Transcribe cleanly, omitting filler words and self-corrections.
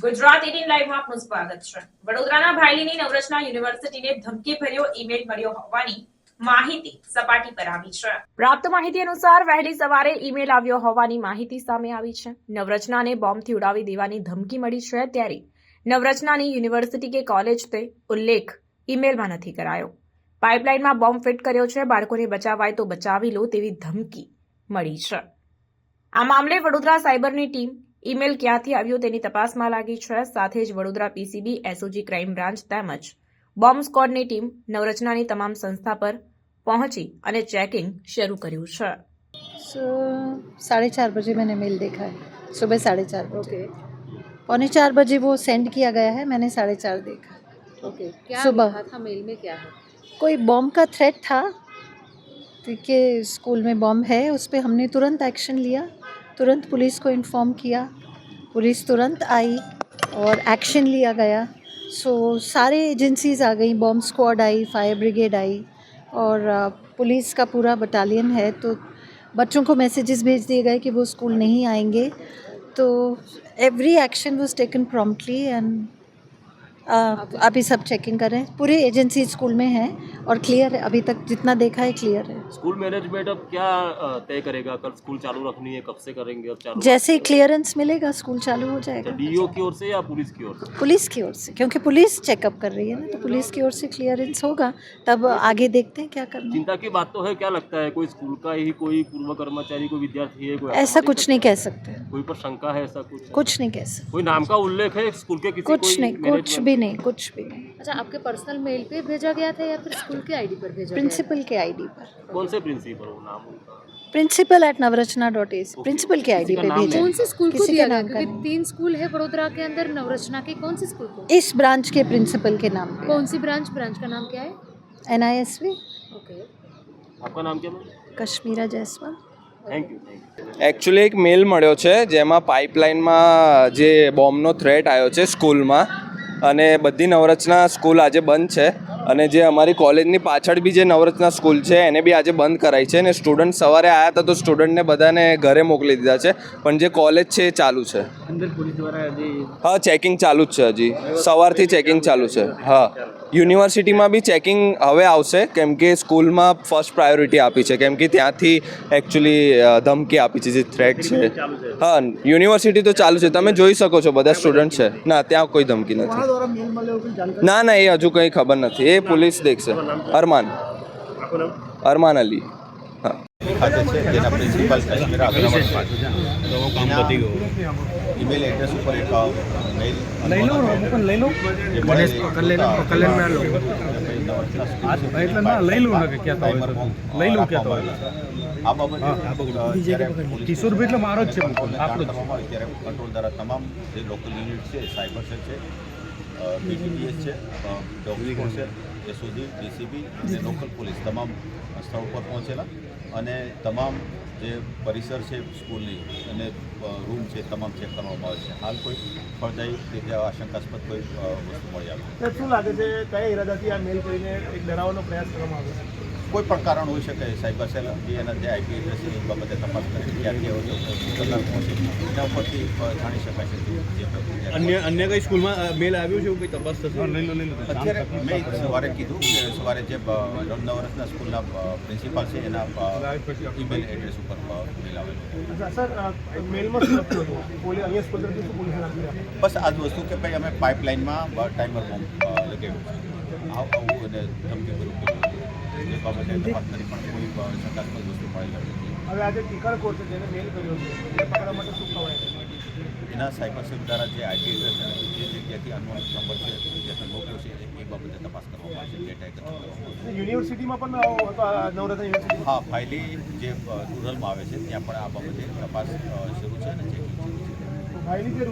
ગુજરાત 18 લાઈવમાં આપનું સ્વાગત છે। વડોદરાના ભાયલીની નવરચના યુનિવર્સિટીને ધમકીભર્યો ઈમેલ મળ્યો હોવાની માહિતી સપાટી પર આવી છે। પ્રાપ્ત માહિતી અનુસાર વહેલી સવારે ઈમેલ આવ્યો હોવાની માહિતી સામે આવી છે। નવરચનાને બોમ્બથી ઉડાવી દેવાની ધમકી મળી છે, ત્યારે નવરચનાની યુનિવર્સિટી કે કોલેજ તે ઉલ્લેખ ઈમેલમાં નથી કરાયો। પાઇપલાઇનમાં બોમ્બ ફિટ કર્યો છે, બાળકોને બચાવાય તો બચાવી લો તેવી ધમકી મળી છે। આ મામલે વડોદરા સાયબરની ટીમ ઈમેલ ક્યાંથી આવ્યો તેની તપાસમાં લાગી છે। સાથે જ Vadodara PCB, SOG crime branch તેમજ બોમ્બ સ્ક્વોડની ટીમ નવરચનાની તમામ સંસ્થા પર પહોંચી અને चेकिंग शुरू કર્યું છે। 4:30 बजे मैंने मेल देखा है, सुबह 4:30 बजे। 3:45 बजे वो सेंड किया गया है, मैंने 4:30 देखा। ओके, क्या सुबह लिखा था मेल में, क्या है? कोई बॉम्ब का थ्रेट था कि स्कूल में बॉम्ब है, उस पर हमने तुरंत एक्शन लिया, तुरंत पुलिस को इन्फॉर्म किया, पुलिस तुरंत आई और एक्शन लिया गया। सो सारे एजेंसीज आ गई, बॉम्ब स्क्वाड आई, फायर ब्रिगेड आई और पुलिस का पूरा बटालियन है। तो बच्चों को मैसेजेस भेज दिए गए कि वो स्कूल नहीं आएंगे। तो every action was taken promptly and अभी सब चेकिंग कर रहे हैं। पूरे एजेंसी स्कूल में है और क्लियर है, अभी तक जितना देखा है क्लियर है। स्कूल मैनेजमेंट अब क्या तय करेगा, कल स्कूल चालू रखनी है, कब से करेंगे? अब चालू जैसे ही क्लियरेंस मिलेगा स्कूल चालू हो जाएगा। डीओ की ओर से या पुलिस की ओर से? पुलिस की ओर से, क्योंकि पुलिस चेकअप कर रही है ना, तो पुलिस की ओर से क्लियरेंस होगा, तब आगे देखते हैं क्या करना है। चिंता की बात तो है, क्या लगता है कोई स्कूल का ही कोई पूर्व कर्मचारी, कोई विद्यार्थी है, कोई ऐसा कुछ नहीं कह सकते, कोई पर शंका है, ऐसा कुछ नहीं कह सकते, कोई नाम का उल्लेख है स्कूल के किसी कुछ नहीं, कुछ भी नहीं। अच्छा, आपके पर्सनल मेल पे भेजा गया था या फिर स्कूल के आईडी पर भेजा प्रिंसिपल के आईडी पर, कौन से प्रिंसिपल वो नाम उनका? principal@navrachna.ac, प्रिंसिपल के आईडी पे गया? भेजा। कौन से स्कूल को किसी दिया के गया? नाम का क्योंकि 3 स्कूल है वडोदरा के अंदर नवरचना के, कौन से स्कूल को? इस ब्रांच के प्रिंसिपल के नाम पे। कौन सी ब्रांच का नाम क्या है? NISV ओके, आपका नाम क्या है? Kashmira Jaiswal. Thank you. Actually એક મેલ મળ્યો છે જેમાં પાઇપલાઇનમાં જે બોમ્બનો થ્રેટ આવ્યો છે સ્કૂલમાં, અને બધી નવરચના સ્કૂલ આજે બંધ છે, અને જે અમારી કોલેજની પાછળ બી જે નવરચના સ્કૂલ છે એને બી આજે બંધ કરાઈ છે, અને સ્ટુડન્ટ સવારે આવ્યા હતા તો સ્ટુડન્ટને બધાને ઘરે મોકલી દીધા છે, પણ જે કોલેજ છે એ ચાલુ છે। હા, ચેકિંગ ચાલુ જ છે, હજી સવારથી ચેકિંગ ચાલુ છે। હા, યુનિવર્સિટીમાં બી ચેકિંગ હવે આવશે, કેમ કે સ્કૂલમાં ફર્સ્ટ પ્રાયોરિટી આપી છે, કેમ કે ત્યાંથી એકચ્યુઅલી ધમકી આપી છે, જે થ્રેટ છે। હા, યુનિવર્સિટી તો ચાલુ છે, તમે જોઈ શકો છો, બધા સ્ટુડન્ટ છે। ના, ત્યાં કોઈ ધમકી નથી। ના ના, એ હજુ કંઈ ખબર નથી, એ પોલીસ દેખશે। અરમાન અલી। હા, ખાતે છે જેના પ્રિન્સિપાલ કાશ્મીરા ઈમેલ એડ્રેસ ઉપર એક મેલ કિશોરભાઈ એટલે મારો જ છે, અત્યારે કંટ્રોલ દ્વારા તમામ જે લોકલ યુનિટ છે, સાયબર સેલ છે, BTPS છે, ડોગ સ્કોડ છે, એસઓજી, DCB અને લોકલ પોલીસ તમામ સ્થળ પર પહોંચેલા, અને તમામ જે પરિસર છે સ્કૂલની અને રૂમ છે તમામ ચેક કરવામાં આવે છે। હાલ કોઈ ફળદાયી રીતે આશંકાસ્પદ કોઈ વસ્તુ મળી આવે? શું લાગે છે, કયા ઇરાદાથી આ મેલ કરીને એક ડરાવવાનો પ્રયાસ કરવામાં આવ્યો? કોઈ પણ કારણ હોઈ શકે, સાયબર સેલ જે એના જે IP એડ્રેસ છે એ બાબતે તપાસ કરી ક્યાંથી આવ્યો કલાક પહોંચે એના ઉપરથી જાણી શકાય છે જે અન્ય કઈ સ્કૂલમાં મેલ આવ્યો છે, કોઈ તપાસ થશે? અત્યારે મેં સવારે કીધું કે સવારે જે નવરત્ના સ્કૂલના પ્રિન્સિપાલ છે એના ઈમેલ એડ્રેસ ઉપર મેલ આવેલો। સર, મેલમાં શું લખ્યું હતું? અહીંયા સ્કૂલ તરફથી શું પોલીસને આપી? બસ આ જ વસ્તુ કે ભાઈ અમે પાઇપલાઇનમાં ટાઈમર બોમ્બ લગાવ્યું છે, આવું અને ધમકી ભર્યું જે બાબતે તપાસ કરી પણ કોઈ શંકાસ્પદ વસ્તુ મળી નથી। હવે આજે ટીકર કોર્ટ છે જેને મેલ કર્યો છે એને પકડવા માટે શું ખવાય? એના સાયબર સેલ દ્વારા જે IP એડ્રેસ અને જે જગ્યાથી અનનોન નંબર છે જ્યાંથી મોકલ્યો છે એ બાબતે તપાસ કરવામાં આવશે, ડેટા એકત્ર કરવામાં આવશે। યુનિવર્સિટીમાં પણ નવરત્ન યુનિવર્સિટી, હા, ફાઇલી જે રૂરલમાં આવે છે ત્યાં પણ આ બાબતે તપાસ શરૂ છે અને ચેકિંગ શરૂ છે। ફાઇલી જે